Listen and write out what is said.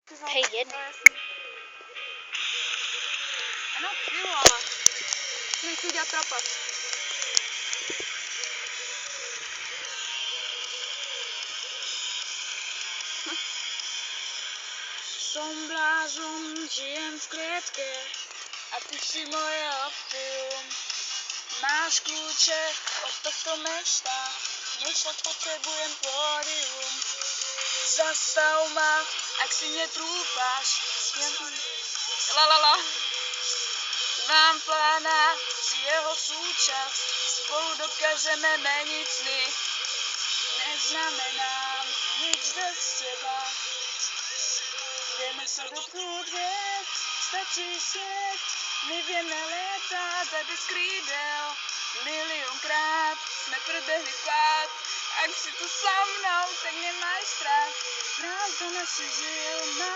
Hej, jedno. Ano, jo, ale nechci udělat trapas. Som blázon, žijem v klietke a ty si moje opium. Máš kľúče od tohto mesta, než však potrebujem pódium. Zastav ma, ak si netrúfáš, la. Mám plána, si jeho súčasť, spolu dokážeme meniť sny. Neznamenám nič bez teba, vieme sa dotknúť viac, stačí sieť, my vieme letať aj bez krídel. Miliónkrát sme prebehli pád, ak si tu so mnou, tak nemaj strach, nás do našich žil.